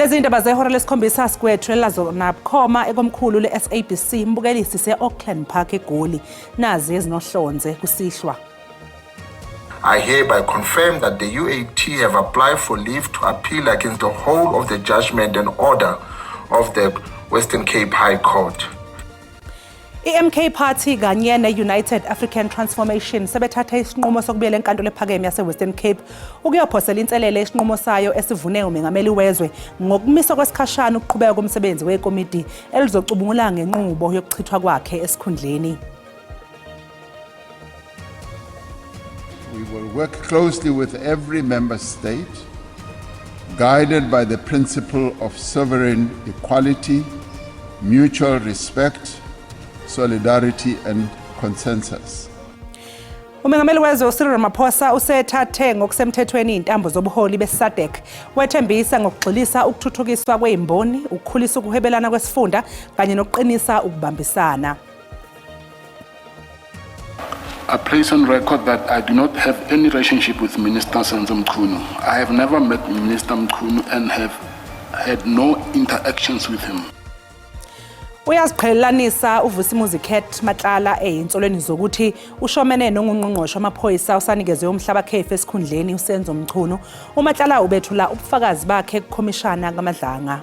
Lezi ndaba zehora lesikhombisa sigwetshwela zona bukhoma ekomkhulu le-SABC imbukelisi se-Auckland Park eGoli nazi ezinohlonze kusihlwa. I hereby confirm that the UAT have applied for leave to appeal against the whole of the judgment and order of the Western Cape High Court. I-MK Party kanye ne-United African Transformation sebethatha isinqumo sokubuyela enkantolo ephakeme yase-Western Cape ukuyophosela inselele isinqumo sayo esivune umengameli wezwe ngokumiswa kwesikhashana ukuqhubeka komsebenzi wekomidi elizocubungula ngenqubo yokuchithwa kwakhe esikhundleni. We will work closely with every member state, guided by the principle of sovereign equality, mutual respect, solidarity and consensus. Umengameli wezwe Cyril Ramaphosa usethathe ngokusemthethweni intambo zobuholi beSADC wethembisa ngokugxilisa ukuthuthukiswa kwezimboni, ukukhulisa ukuhwebelana kwesifunda kanye nokuqinisa ukubambisana. I place on record that I do not have any relationship with Minister Senzo Mchunu. I have never met Minister Mchunu and have had no interactions with him. Uyaziqhelelanisa uVusimuzi Cat Matlala eyinsolweni zokuthi ushomene nongqongqoshe wamaphoyisa usanikezwe umhlaba khefu esikhundleni uSenzo Mchunu. uMatlala ubethula ubufakazi bakhe kukhomishana kaMadlanga.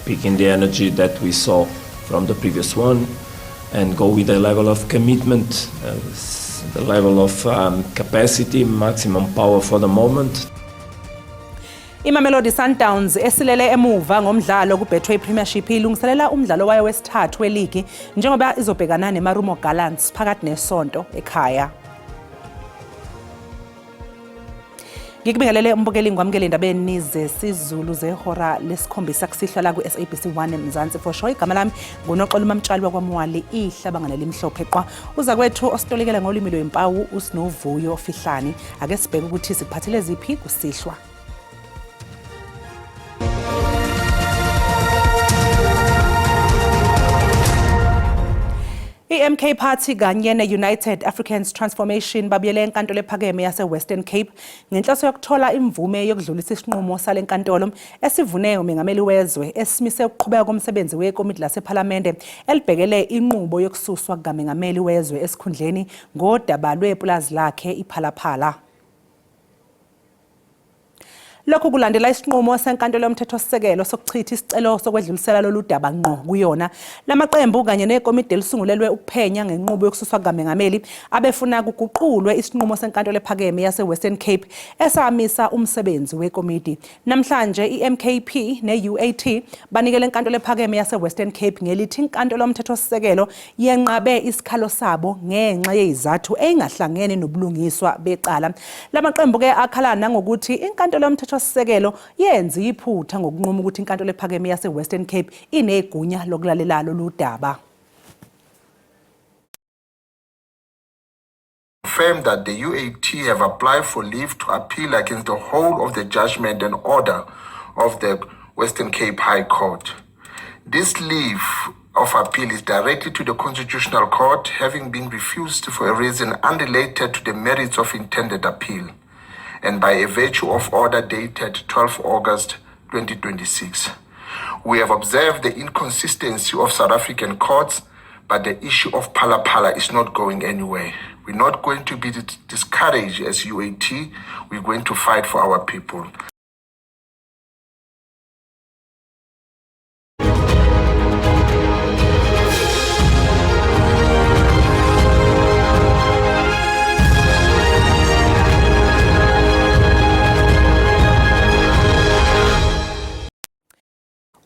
Picking the energy that we saw from the previous one and go with the level of commitment, the level of capacity, maximum power for the moment. Imamelodi Sundowns esilele emuva ngomdlalo kubethwe iPremiership ilungiselela umdlalo wayo wesithathu weligi njengoba izobhekana neMarumo Gallants phakathi nesonto ekhaya. Ngikubingelele umbukeli ngwamukele indabeni zesiZulu zehora lesikhombisa kusihlwa la ku-SABC 1 eMzansi for sure. Igama lami nguNoxolo Mamtshali wakwamwali ihlabangana limhlophe qwa. Uza kwethu ositolikela ngolimi lwempawu uSinovuyo Fihlani. Ake sibheke ukuthi sikuphathele ziphi kusihlwa. I-MK Party kanye ne-United African Transformation babuyele enkantolo ephakeme yase-Western Cape ngenhloso yokuthola imvume yokudlulisa isinqumo sale nkantolo esivune umengameli wezwe esimise ukuqhubeka komsebenzi wekomidi lasephalamende elibhekele inqubo yokususwa kukamengameli wezwe esikhundleni ngodaba lwepulazi lakhe iPhalaphala. Lokhu kulandela isinqumo senkantolo yomthethosisekelo sokuchitha isicelo sokwedlulisela lolu daba ngqo kuyona. Lamaqembu kanye nekomidi elisungulelwe ukuphenya ngenqubo yokususwa kukamengameli abefuna kuguqulwe isinqumo senkantolo ephakeme yase-Western Cape esamisa umsebenzi wekomidi. Namhlanje iMKP ne-UAT banikele enkantolo ephakeme yase-Western Cape ngelithi inkantolo yomthethosisekelo yenqabe isikhalo sabo ngenxa yezizathu engahlangene nobulungiswa becala. Lamaqembu ke akhalana ngokuthi inkantolo yomthethosisekelo yenza iphutha ngokunquma ukuthi inkantolo ephakeme yase-Western Cape inegunya lokulalela lolu daba. Confirm that the UAT have applied for leave to appeal against the whole of the judgment and order of the Western Cape High Court. This leave of appeal is directly to the Constitutional Court, having been refused for a reason unrelated to the merits of intended appeal, and by a virtue of order dated 12 August 2026. We have observed the inconsistency of South African courts, but the issue of Phalaphala is not going anywhere. We're not going to be discouraged as UAT. We're going to fight for our people.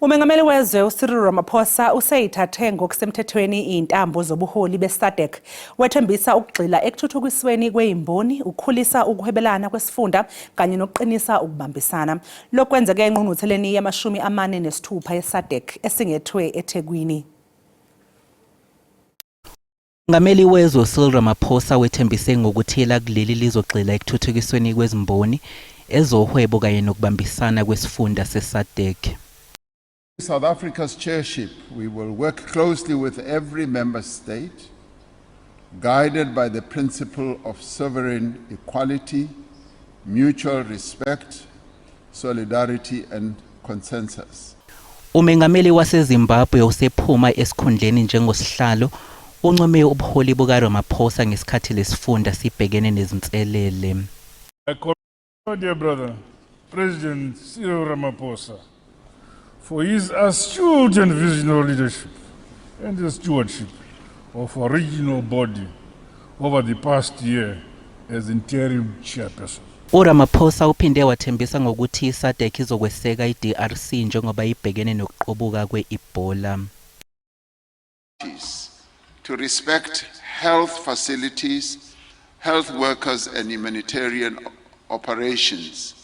Umengameli wezwe Cyril Ramaphosa useyithathe ngokusemthethweni intambo zobuholi beSADC wethembisa ukugxila ekuthuthukisweni kwezimboni, ukukhulisa ukuhwebelana kwesifunda kanye nokuqinisa ukubambisana. Lokwenzeke engqungqutheleni yama-46 yeSADC esingethwe eThekwini. Umengameli wezwe Cyril Ramaphosa wethembise ngokuthela kuleli lizogxila ekuthuthukisweni kwezimboni, ezohwebo kanye nokubambisana kwesifunda seSADC. South Africa's chairship, we will work closely with every member state, guided by the principle of sovereign equality, mutual respect, solidarity and consensus. Umengameli waseZimbabwe usephuma esikhundleni njengosihlalo uncome ubuholi bukaRamaphosa ngesikhathi lesifunda sibhekene nezinselele. I call dear brother, President Cyril Ramaphosa, for his astute and visionary leadership and the stewardship of a regional body over the past year as interim chairperson. uRamaphosa uphinde wathembisa ngokuthi iSADC izokweseka iDRC njengoba ibhekene nokuqubuka kweEbola. To respect health facilities, health workers and humanitarian operations.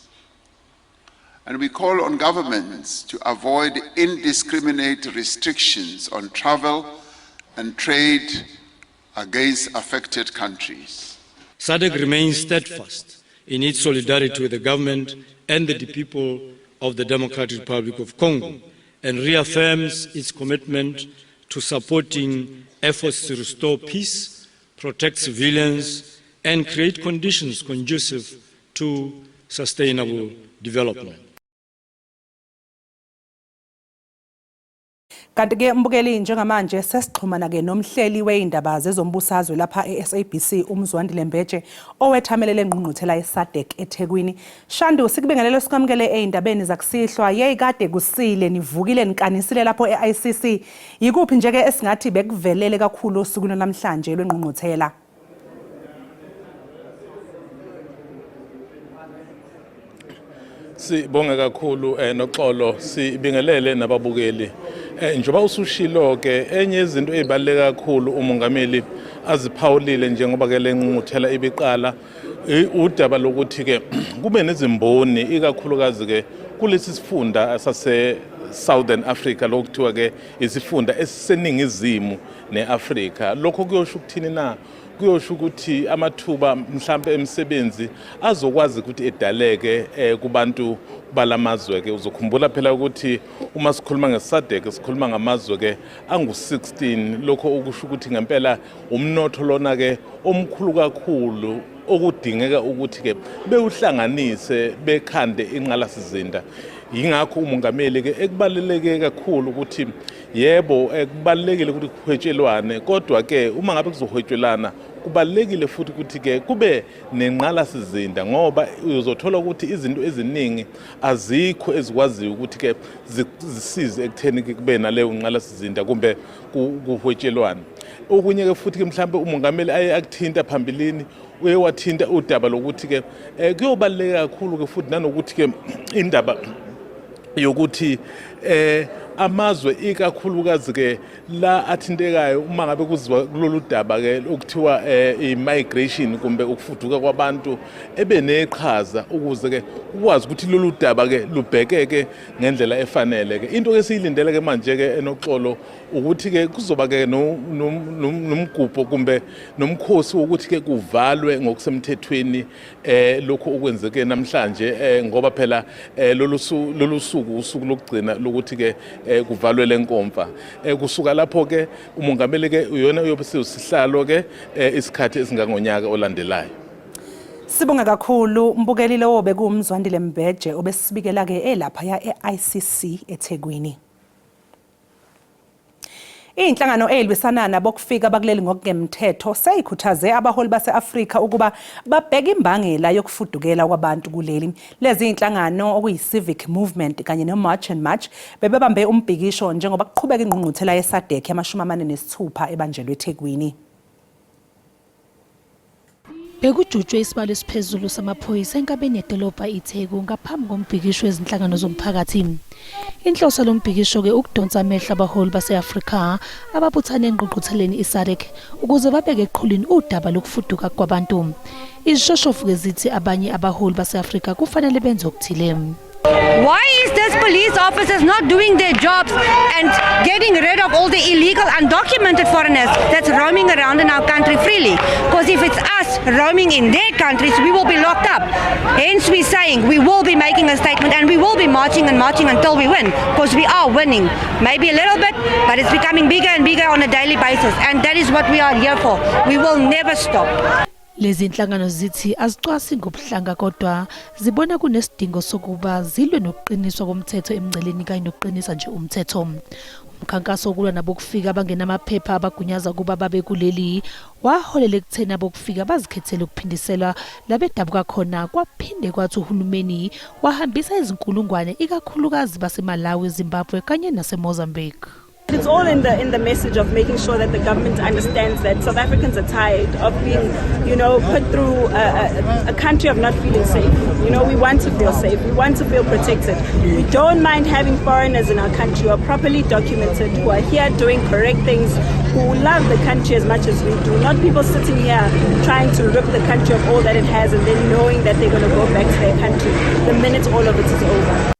And we call on governments to avoid indiscriminate restrictions on travel and trade against affected countries. SADC remains steadfast in its solidarity with the government and the people of the Democratic Republic of Congo and reaffirms its commitment to supporting efforts to restore peace, protect civilians, and create conditions conducive to sustainable development. Kanti-ke mbukeli njengamanje sesixhumana-ke nomhleli weindaba zezombusazwe lapha e-SABC uMzwandile Mbeje owethamelele ngqungquthela yeSADC eThekwini. Shandu sikubingelele sikwamukele eindabeni zakusihlwa yeyikade kusile nivukile nikanisile lapho e-ICC. Yikuphi nje-ke esingathi bekuvelele kakhulu osukwini namhlanje lwengqungquthela? Sibonge kakhulu noxolo sibingelele nababukeli. Njoba usushilo ke enye izinto ezibaluleke kakhulu umongameli aziphawulile njengoba ke lengqungquthela ibiqala udaba lokuthi ke kube nezimboni ikakhulukazi ke kulesi sifunda sase Southern Africa lokuthiwa ke isifunda esiseningizimu neAfrika. Lokho kuyosho ukuthini na? Kuyosho ukuthi amathuba mhlambe emsebenzi azokwazi ukuthi edaleke kubantu balamazwe ke. Uzokhumbula phela ukuthi uma sikhuluma ngeSADC sikhuluma ngamazwe ke angu-16 lokho okusho ukuthi ngempela umnotho lona ke omkhulu kakhulu okudingeka ukuthi ke bewuhlanganise bekhande inqalasizinda. Yingakho umongameli ke ekubaluleke kakhulu ukuthi yebo ekubalulekile ukuthi kuhwetshelwane kodwa ke uma ngabe kuzohwetshelana kubalulekile futhi ukuthi ke kube nenqalasizinda ngoba uzothola ukuthi izinto eziningi azikho ezikwaziyo ukuthi ke zisize ekutheni kube naleyo nqalasizinda kumbe kuhwetshelwane. Okunye ke futhi ke mhlambe umongameli ayakuthinta phambilini uyewathinta udaba lokuthi ke kuyobaluleka kakhulu ke futhi nanokuthi ke indaba yokuthi amazwe ikakhulukazi ke la athintekayo uma ngabe kuziwa kulolu daba ke okuthiwa immigration kumbe ukufuduka kwabantu ebeneqhaza ukuze ke ukwazi ukuthi lolu daba ke lubhekeke ngendlela efanele ke. Into ke siyilindele ke manje ke enoxolo ukuthi ke kuzoba ke nomgubho kumbe nomkhosi ukuthi ke kuvalwe ngokusemthethweni lokho okwenzeke namhlanje ngoba phela lolu suku usuku lokugcina lokuthi ke kuvalwe lenkomfa. Kusuka lapho ke umongameli ke uyona uyobe sesihlalo ke isikhathi esingangonyaka olandelayo. Sibonga kakhulu mbukeli lowo bekuMzwandile Mbeje obesibikela ke elapha ya e-ICC eThekwini. Inhlangano elwisana nabokufika bakuleli ngokungemthetho seyikhuthaze abaholi base-Afrika ukuba babheke imbangela yokufudukela kwabantu kuleli. Lezi inhlangano okuyi-Civic Movement kanye no-March and March bebebambe umbhikisho njengoba kuqhubeka ingqungquthela yeSADC yama-46 ebanjelwe eThekwini. Bekujutshwe isibalo esiphezulu samaphoyisa enkabeni yedolobha iTheku ngaphambi kombhikisho wezinhlangano zomphakathi. Inhloso lombhikisho ke ukudonsa amehlo abaholi base-Afrika ababuthane engqungqutheleni iSADC ukuze babeke eqhulwini udaba lokufuduka kwabantu. Izishoshovu ke zithi abanye abaholi base-Afrika kufanele benze okuthile. Why is this police officers not doing their jobs and getting rid of all the illegal undocumented foreigners that's roaming around in our country freely? Because if it's us roaming in their countries, we will be locked up. Hence we're saying we will be making a statement and we will be marching and marching until we win, because we are winning. Maybe a little bit, but it's becoming bigger and bigger on a daily basis, and that is what we are here for. We will never stop. Lezi inhlangano zithi azicwasi ngobuhlanga kodwa zibona kunesidingo sokuba zilwe nokuqiniswa komthetho emngceleni kanye nokuqinisa nje umthetho. Umkhankaso wokulwa nabokufika abangenamaphepha abagunyaza kuba babe kuleli waholela ekutheni abokufika bazikhethele ukuphindisela labedabuka khona kwaphinde kwathi uhulumeni wahambisa izinkulungwane ikakhulukazi baseMalawi, Zimbabwe kanye naseMozambique. It's all in the message of making sure that the government understands that South Africans are tired of being, put through a country of not feeling safe. We want to feel safe. We want to feel protected. We don't mind having foreigners in our country who are properly documented, who are here doing correct things, who love the country as much as we do. Not people sitting here trying to rip the country of all that it has and then knowing that they're going to go back to their country the minute all of it is over.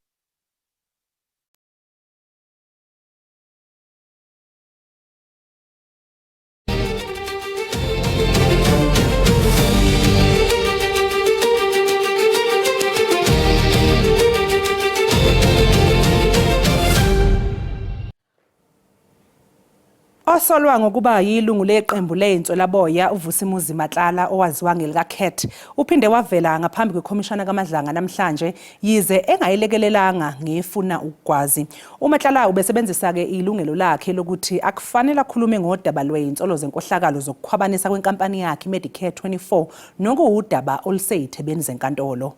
Osolwa ngokuba yilungu leqembu leyintswelaboya uVusimuzi Matlala owaziwa ngelikaKhet uphinde wavela ngaphambi kwekhomishana kaMadlanga namhlanje yize engayilekelelanga ngefuna ukwazi. uMatlala ubesebenzisa ke ilungelo lakhe lokuthi akufanele akhulume ngodaba lweyintsolo zenkohlakalo zokukhwabanisa kwenkampani yakhe Medicare 24 nokuwudaba oluseyithebeni zenkantolo.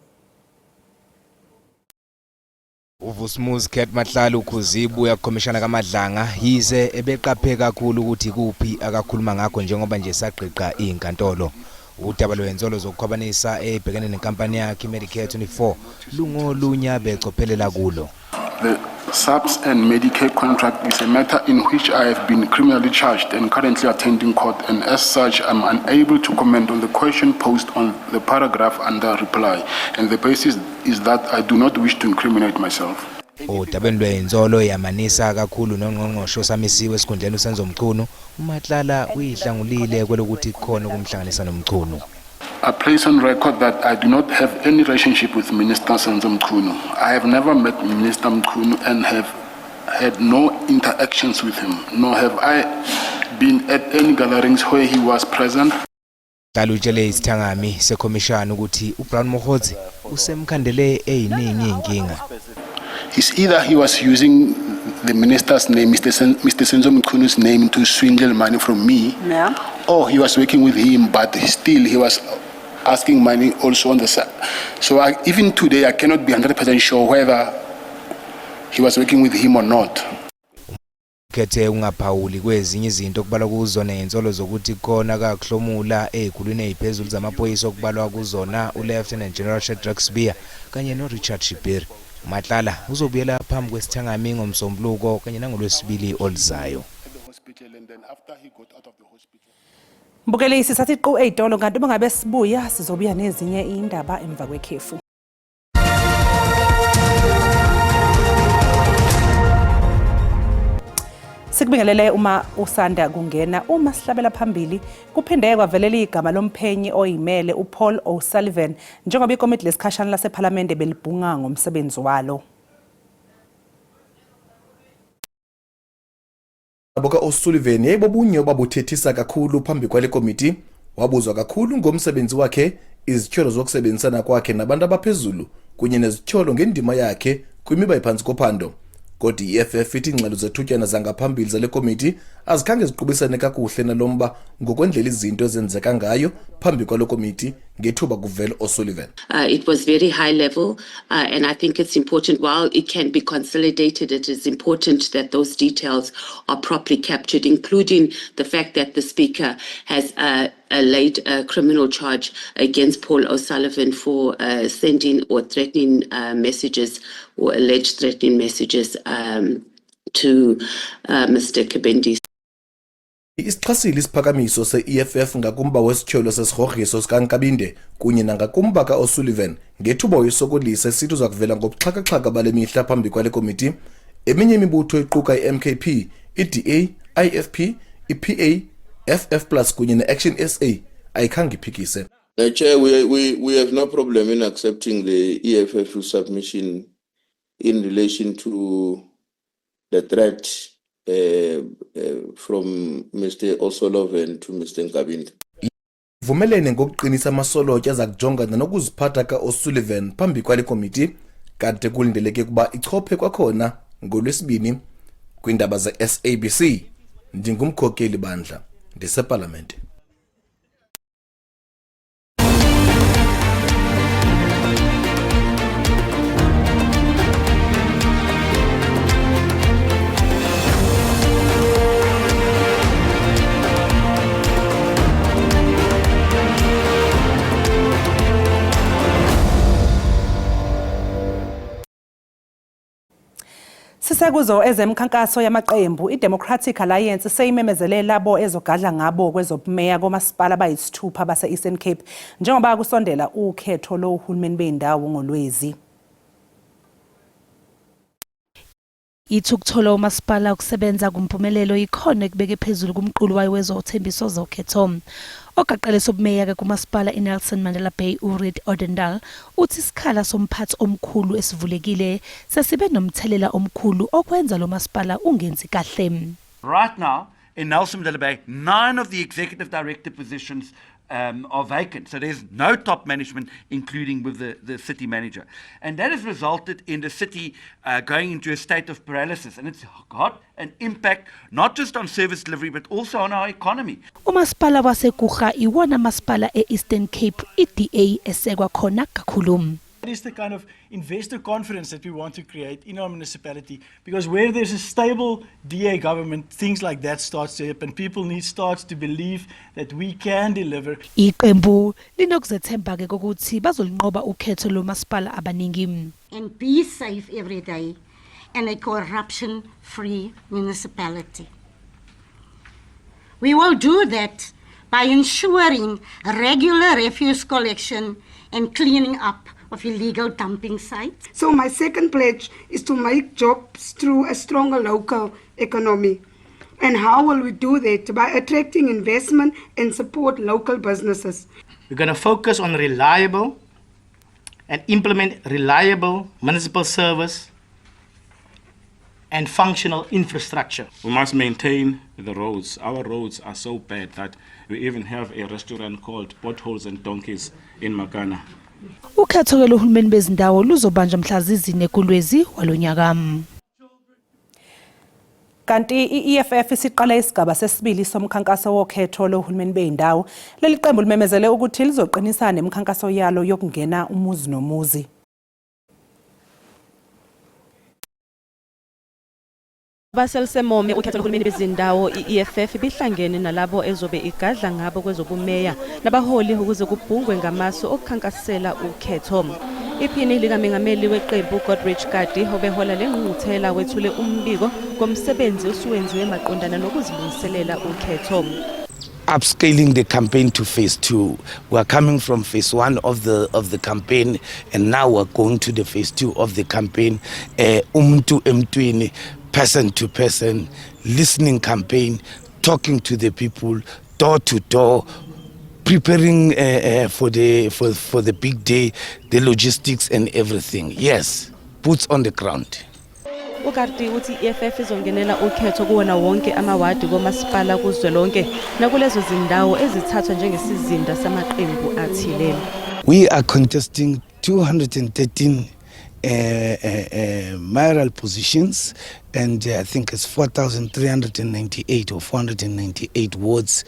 uVusimuzi Khet Matlala ukhuzibu yakhomishana kaMadlanga yize ebeqaphe kakhulu ukuthi kuphi akakhuluma ngakho njengoba nje saqiqa inkantolo. Udaba lwenzolo zokukhwabanisa ebhekene nenkampani yakhe Medicare 24 lungolunya becophelela kulo. The SAPS and Medicare contract is a matter in which I have been criminally charged and currently attending court, and as such I'm unable to comment on the question posed on the paragraph under reply, and the basis is that I do not wish to incriminate myself. Udabeni lwenzolo yamanisa kakhulu nongqongqosho samisiwe esikhundleni uSenzo Mchunu, uMatlala uyihlangulile kwelokuthi khona ukumhlanganisa noMchunu. I place on record that I do not have any relationship with Minister Senzo Mchunu. I have never met Minister Mchunu and have had no interactions with him, nor have I been at any gatherings where he was present. Hlala utshele isithangami sekhomishana ukuthi uBrown Mokgotsi usemkhandele eyiningi inkinga. It's either he was using the minister's name, Mr. Senzo Mchunu's name, to swindle money from me, or he was working with him, but still he was asking money also on the side. So even today, I cannot be 100% sure whether he was working with him or not. Kethe ungaphawuli kwezinye izinto kubalwa kuzona nenzolo zokuthi khona kaKhlomula ezikhulwini eziphezulu zamaphoyisa okubalwa kuzona uLieutenant General Shadrack Spear kanye noRichard Shipiri. Matlala uzobuyela phambi kwesithangami ngomsombuluko kanye nangolwesibili olizayo. Mbukelisi sathi qhu eyitolo kanti bangabe sibuya sizobuya nezinye indaba emva kwekhefu. Sikubingelele uma usanda kungena uma sihlabela phambili kuphinde kwavelela igama lomphenyi oyimele uPaul O'Sullivan njengoba ikomiti lesikhashana laseParliament belibhunga ngomsebenzi walo. Aboka O'Sullivan yayibobunye obabuthethisa kakhulu phambi kwale komiti wabuzwa kakhulu ngomsebenzi wakhe, izithyolo zokusebenzisana kwakhe nabantu abaphezulu kunye nezithyolo ngendima yakhe kwimiba iphansi kophando. Kodwa iFF ithi ingxelo zethutyana zangaphambili zale komiti azikhange ziqubisane kakuhle nalomba ngokwendlela izinto ezenzeka ngayo phambi kwalo komiti ngethuba kuvela O'Sullivan. It was very high level and I think it's important, while it can be consolidated, it is important that those details are properly captured, including the fact that the Speaker has laid a criminal charge against Paul O'Sullivan for sending or threatening messages or alleged threatening messages to Mr. Kabendi. Isixhasile isiphakamiso se-EFF ngakumba wesithyolo sesigrogriso sikaNkabinde kunye nangakumba ka-O'Sullivan ngethuba uyisokolisa esithi uzakuvela ngobuxhakaxhaka bale mihla phambi kwale komiti. Eminye imibutho iquka i-MKP, i-DA, IFP, i-PA, FF Plus kunye ne-Action SA ayikhange iphikise. Chair, we have no problem in accepting the EFF submission in relation to the threat from Mr. O'Sullivan to Mr. Nkabinde. vumelene ngokuqinisa amasolotya aza kujongana nokuziphatha ka-O'Sullivan phambi kwale komiti, kade kulindeleke ukuba ichophe kwakhona ngoLwesibini kwindaba ze-SABC. Ndingumkhokeli bandla ndisepalamente. Sisekuzo ezemkhankaso yamaqembu, iDemocratic Alliance seyimemezele labo ezogadla ngabo kwezobumeya komasipala bayisithupha base-Eastern Cape njengoba kusondela ukhetho lohulumeni bendawo ngoLwezi. Ithukuthola umasipala ukusebenza kumpumelelo ikhona ekubeke phezulu kumqulu wayo wezothembiso zokhetho. Ogaqelisa ubumeya kumasipala iNelson Mandela Bay uRed Odendal uthi isikhala somphathi omkhulu esivulekile sesibe nomthelela omkhulu okwenza lo masipala ungenzi kahle. Right now in Nelson Mandela Bay, 9 of the executive director positions are vacant. So there's no top management, including with the city manager. And that has resulted in the city going into a state of paralysis. And it's got an impact not just on service delivery, but also on our economy. Umasipala waseGuga iwona masipala eEastern Cape iDA esekwa khona kakhulu. That is the kind of investor confidence that we want to create in our municipality, because where there's a stable DA government, things like that starts to happen. People starts to believe that we can deliver. Iqembu linokuzethemba ke ukuthi bazolinqoba ukhetho lomasipala abaningi. And be safe every day and a corruption-free municipality. We will do that by ensuring regular refuse collection and cleaning up of illegal dumping sites. So my second pledge is to make jobs through a stronger local economy. And how will we do that? By attracting investment and support local businesses. We're going to focus on reliable and implement reliable municipal service and functional infrastructure. We must maintain the roads. Our roads are so bad that we even have a restaurant called Potholes and Donkeys in Makana. Ukhetho ke lohulumeni bezindawo luzobanjwa mhla zizine kuLwezi walonyaka. Kanti iEFF isiqala isigaba sesibili somkhankaso wokhetho lohulumeni bendawo. Leli qembu limemezele ukuthi lizoqinisa nemikhankaso yalo yokungena umuzi nomuzi. Baselisemome ukhetho lohulumeni bezindawo iEFF bihlangene nalabo ezobe igadla ngabo kwezobumeya nabaholi ukuze kubhungwe ngamasu okukhankasela ukhetho. Iphini likamengameli weqembu Godrich Gadi obehola lengqungquthela wethule umbiko komsebenzi osuwenziwe maqondana nokuzilungiselela ukhetho. Upscaling the campaign to phase 2. We are coming from phase 1 of the campaign, and now we are going to the phase 2 of the campaign. Person to person, listening campaign, talking to the people, door to door, preparing for the big day, the logistics and everything. Yes, boots on the ground. Ukarti uthi iEFF izongenela ukhetho kuwona wonke amawadi komasipala kuzwelonke nakulezo zindawo ezithathwa njengesizinda samaqembu athile. We are contesting 213 mayoral positions, and I think it's 4,398 or 498 wards,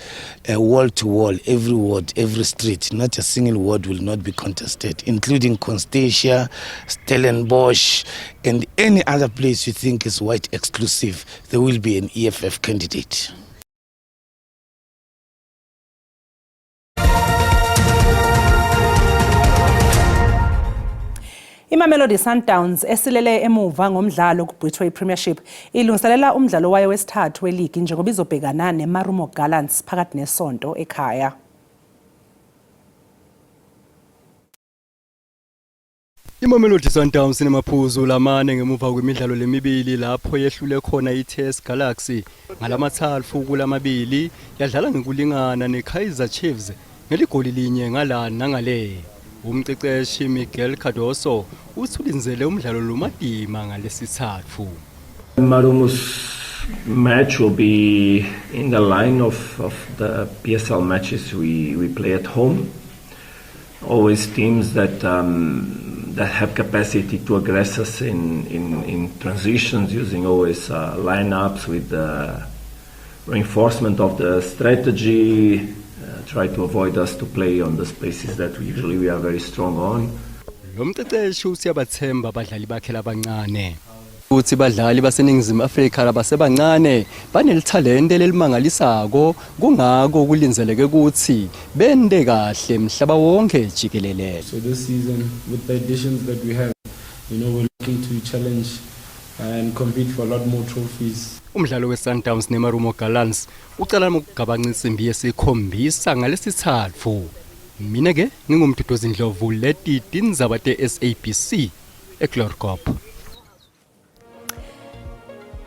wall to wall, every ward, every street. Not a single ward will not be contested, including Constantia, Stellenbosch, and any other place you think is white exclusive. There will be an EFF candidate. Imamelodi Sundowns esilele emuva ngomdlalo kuBetway Premiership ilungiselela umdlalo wayo wesithathu weligi njengoba izobhekana neMarumo Gallants phakathi nesonto ekhaya. Imamelodi Sundowns inemaphuzu lamane ngemuva kwemidlalo lemibili lapho yehlule khona iTS Galaxy ngalamathalfu kulamabili, yadlala ngokulingana neKaizer Chiefs ngeligoli linye ngalana nangale. Umceceshi Miguel Marumo's match will be in the line of the PSL matches we play at home. Always teams that have capacity to aggress us in transitions, using always lineups with reinforcement of the strategy, try to avoid us to play on the spaces that we are very strong on. Lo mqeqeshi usiyabathemba abadlali bakhe labancane. Uthi badlali baseningizimu Afrika labasebancane banelithalente lelimangalisako, kungako kulinzeleke ukuthi bende kahle mhlaba wonke jikelele. So this season, with the additions that we have, we're looking to challenge and compete for a lot more trophies. Umdlalo weSundowns neMarumo Gallants ucala ukugabanga insimbi yesikhombisa ngalesithathu. Mina ke ngingumduduzi Ndlovu leti tindzaba te-SABC eGlorkop.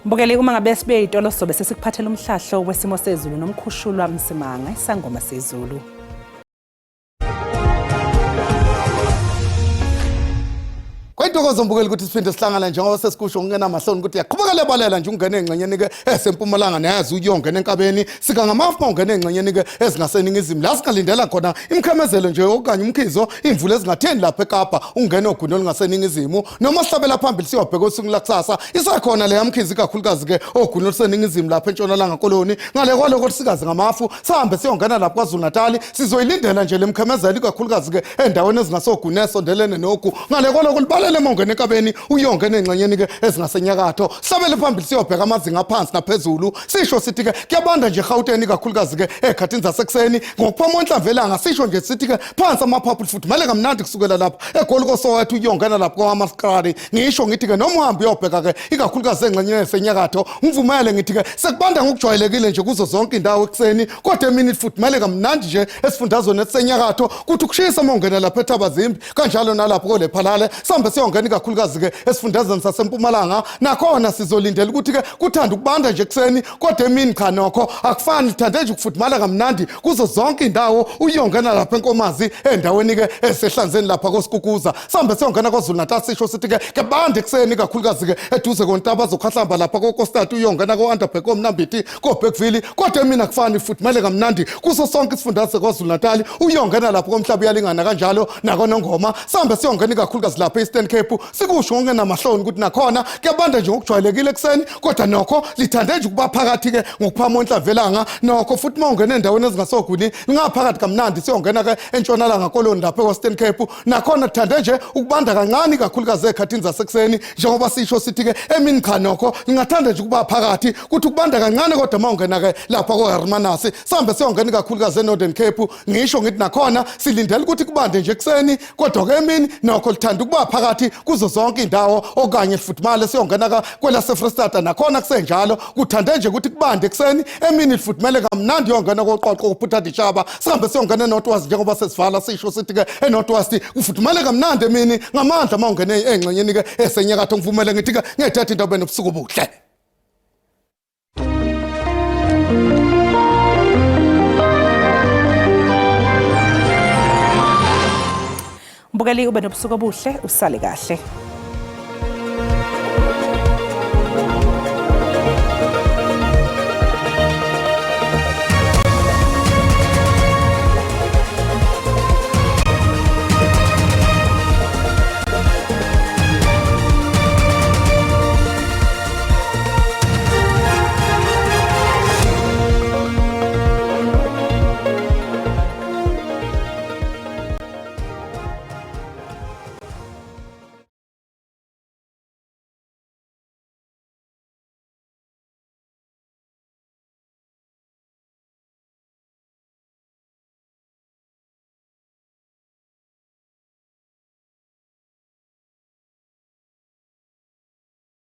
Mbukeli uma ngabe sibe yitolo sobe sesikuphathela umhlahlo wesimo sezulu nomkhushulwa Msimanga isangoma sezulu. Kwayintokozo mbukeli ukuthi siphinde sihlangana njengoba sesikusho ngena mahloni ukuthi yaqhubekela ebalela nje ungene engcenyeni ke esempumalanga neyazi uyongena enkabeni sika ngamafu ungene engcenyeni ke ezingaseningizimi la singalindela khona imkhemezelo nje okanye umkhizo imvula ezingatheni lapha eKapa ungene oguno olungaseningizimu noma sihlabela phambili siyobheka usuku lakusasa isakhona le yamkhizi kakhulukazi ke oguno oluseningizimu lapha entshonalanga koloni ngale kwaloko sikaze ngamafu sihambe siyongena lapha kwaZulu Natal sizoyilindela nje lemkhemezelo kakhulukazi ke endaweni ezingasoguno esondelene noku ngale kwaloko balele mongene enkabeni uyongene engcenyeni ke ezingasenyakatho sabele phambili siyobheka amazinga aphansi naphezulu sisho sithi ke kuyabanda nje eGauteng kakhulukazi ke ekhathini zasekuseni ngokuphuma onhlamvelanga sisho nje sithi ke phansi amaphaphu futhi manje kamnandi kusukela lapha eGoloko Soweto uyongena lapha kwaMaskrali ngisho ngithi ke noma uhambe uyobheka ke ikakhulukazi engcenyeni esenyakatho ngivumele ngithi ke sekubanda ngokujwayelekile nje kuzo zonke indawo ekuseni kodwa emini futhi manje kamnandi nje esifundazweni esenyakatho kuthi ukushisa mongena lapha eThabazimbi kanjalo nalapho kolephalale sambe siyongena kakhulukazi ke esifundazweni sasempumalanga nakhona sizolindela ukuthi ke kuthanda ukubanda nje ekseni kodwa emini cha nokho akufani lithande nje ukufudumala kamnandi kuzo zonke indawo uyongena lapha enkomazi endaweni ke esehlanzeni lapha koSikukuza sambe siyongena kwaZulu Natal sisho sithi ke kebanda ekseni kakhulukazi ke eduze kontaba zokhahlamba lapha koKostad uyongena koUnderberg koMnambiti koBeckville kodwa emini akufani fudumale kamnandi kuso sonke isifundazwe kwaZulu Natal uyongena lapha komhlaba uyalingana kanjalo nakoNongoma sambe siyongena kakhulukazi lapha eStern Cape sikusho ngena mahloni ukuthi nakhona kuyabanda nje ngokujwayelekile ekseni kodwa nokho lithande nje ukuba phakathi ke ngokuphama onhlamvelanga nokho futhi mawungena endaweni ezingasoguni ngaphakathi kamnandi siyongena ke entshonalanga koloni lapha eWestern Cape nakhona lithande nje ukubanda kancane kakhulukazi ekhathini zasekuseni njengoba sisho sithi ke emini cha nokho ngingathanda nje ukuba phakathi ukuthi ukubanda kancane kodwa mawungena ke lapha koHermanus sambe siyongena kakhulukazi eNorthern Cape ngisho ngithi nakhona silindele ukuthi kubande nje ekseni kodwa ke emini nokho lithanda ukuba phakathi kuzo zonke indawo okanye futhumale siyongena kwela seFreystata nakhona kusenjalo kuthande nje ukuthi kubande ekseni emini futhumele kamnandi yongena koqoqo uPhuthadishaba sihambe siyongena eNorthwest njengoba sesivala sisho sithi ke eNorthwest kufuthumale kamnandi emini ngamandla mawungene engcenyeni ke esenyakatho ngivumele ngithi ke ngiyathatha into benobusuku obuhle. Mbukeli ube nobusuku obuhle usale kahle.